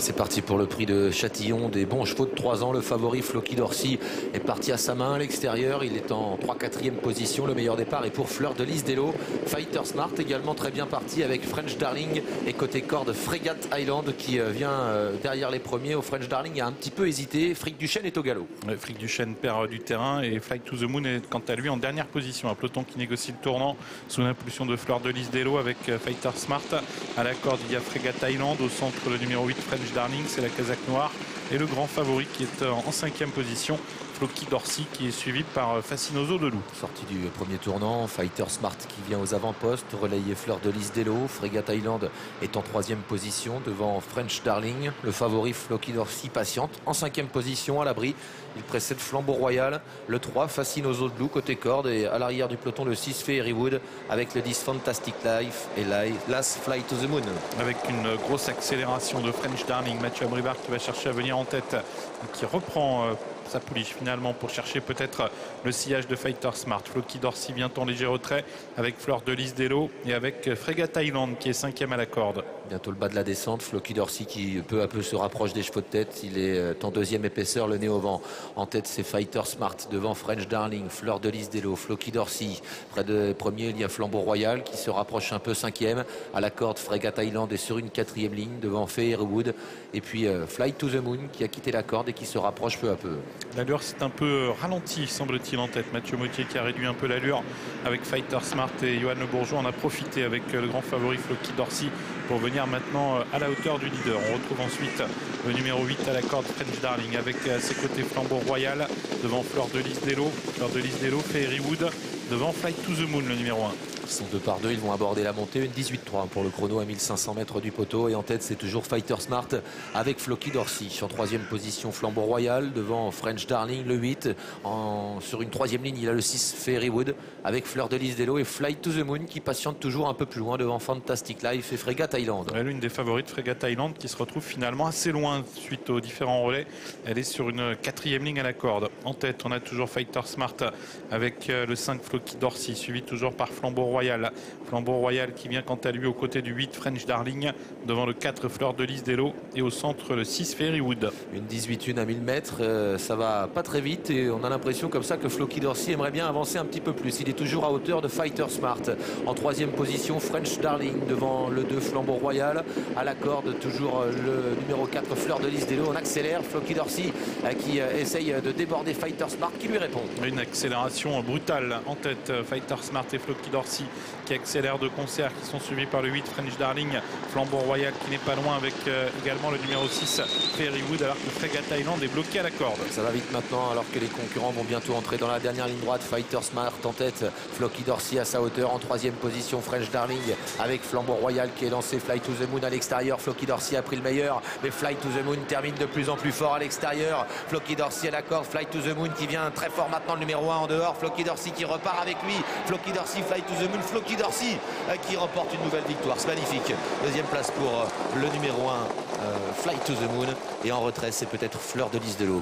C'est parti pour le prix de Châtillon, des bons chevaux de 3 ans. Le favori Floki d'Orcy est parti à sa main à l'extérieur. Il est en 3/4e position. Le meilleur départ est pour Fleur de Lys d'Elo. Fighter Smart également très bien parti avec French Darling. Et côté corde, Frégate Island qui vient derrière les premiers. Au French Darling a un petit peu hésité. Fric Duchesne est au galop. Fric Duchesne perd du terrain et Fly to the Moon est quant à lui en dernière position. Un peloton qui négocie le tournant sous l'impulsion de Fleur de Lys d'Elo avec Fighter Smart. À la corde, il y a Frégate Island. Au centre, le numéro 8 French Darling, c'est la casaque noire. Et le grand favori qui est en 5e position, Floki d'Orcy, qui est suivi par Fascinoso de Loup. Sortie du premier tournant, Fighter Smart qui vient aux avant-postes, relayé Fleur de Lys d'Elo. Frégate Island est en 3e position devant French Darling. Le favori Floki d'Orcy patiente en 5e position à l'abri. Il précède Flambeau Royal, le 3 Fascinoso de Loup côté corde et à l'arrière du peloton le 6 Fairywood avec le 10 Fantastic Life et Last Fly to the Moon. Avec une grosse accélération de French Darling, Mathieu Abrivard qui va chercher à venir en tête et qui reprend sa pouliche finalement pour chercher peut-être le sillage de Fighter Smart. Floki d'Orcy vient en léger retrait avec Fleur de Lys d'Elo et avec Frégate Island qui est 5e à la corde. Bientôt le bas de la descente, Floki d'Orcy qui peu à peu se rapproche des chevaux de tête. Il est en 2e épaisseur, le nez au vent. En tête c'est Fighter Smart devant French Darling, Fleur de Lys d'Elo, Floki d'Orcy. Près de premier il y a Flambeau Royal qui se rapproche un peu 5e. À la corde Frégate Island est sur une 4e ligne devant Fairywood. Et puis Fly to the Moon qui a quitté la corde et qui se rapproche peu à peu. L'allure c'est un peu ralenti semble-t-il en tête. Mathieu Mottier qui a réduit un peu l'allure avec Fighter Smart et Johan Le Bourgeois. On a profité avec le grand favori Floki d'Orcy pour venir maintenant à la hauteur du leader. On retrouve ensuite le numéro 8 à la corde French Darling avec à ses côtés Flambeau Royal devant Fleur de Lys d'Elo. Fleur de Lys d'Elo, Fairywood devant Fly to the Moon le numéro 1. Ils sont 2 par 2, ils vont aborder la montée, une 18-3 pour le chrono à 1500 mètres du poteau. Et en tête, c'est toujours Fighter Smart avec Floki d'Orcy. En 3e position, Flambeau Royal devant French Darling, le 8. Sur une 3e ligne, il a le 6 Fairywood avec Fleur de Lys d'Elo et Fly to the Moon qui patiente toujours un peu plus loin devant Fantastic Life et Frégate Island. L'une des favorites, Frégate Island, qui se retrouve finalement assez loin suite aux différents relais. Elle est sur une 4e ligne à la corde. En tête, on a toujours Fighter Smart avec le 5 Floki d'Orcy, suivi toujours par Flambeau Royal. Flambeau Royal qui vient quant à lui aux côtés du 8 French Darling, devant le 4 Fleur de Lys d'Elo et au centre le 6 Fairywood. Une 18-1 à 1000 mètres, ça va pas très vite et on a l'impression comme ça que Floki d'Orcy aimerait bien avancer un petit peu plus. Il est toujours à hauteur de Fighter Smart. En 3e position, French Darling devant le 2 Flambeau Royal. À la corde, toujours le numéro 4 Fleur de Lys d'Elo. On accélère, Floki d'Orcy qui essaye de déborder Fighter Smart qui lui répond. Une accélération brutale en tête, Fighter Smart et Floki d'Orcy qui accélèrent de concert, qui sont suivis par le 8 French Darling, Flambeau Royal qui n'est pas loin avec également le numéro 6 Fairywood, alors que Frégate Island est bloqué à la corde. Ça va vite maintenant alors que les concurrents vont bientôt entrer dans la dernière ligne droite. Fighter Smart en tête, Floki d'Orcy à sa hauteur. En 3e position, French Darling avec Flambeau Royal qui est lancé. Fly to the Moon à l'extérieur. Floki d'Orcy a pris le meilleur, mais Fly to the Moon termine de plus en plus fort à l'extérieur. Floki d'Orcy à la corde, Fly to the Moon qui vient très fort maintenant, le numéro 1 en dehors. Floki d'Orcy qui repart avec lui. Floki d'Orcy, Fly to the Moon, Floki d'Orcy qui remporte une nouvelle victoire. C'est magnifique. 2e place pour le numéro 1 Fly to the Moon. Et en retrait, c'est peut-être Fleur de Lys d'Elo.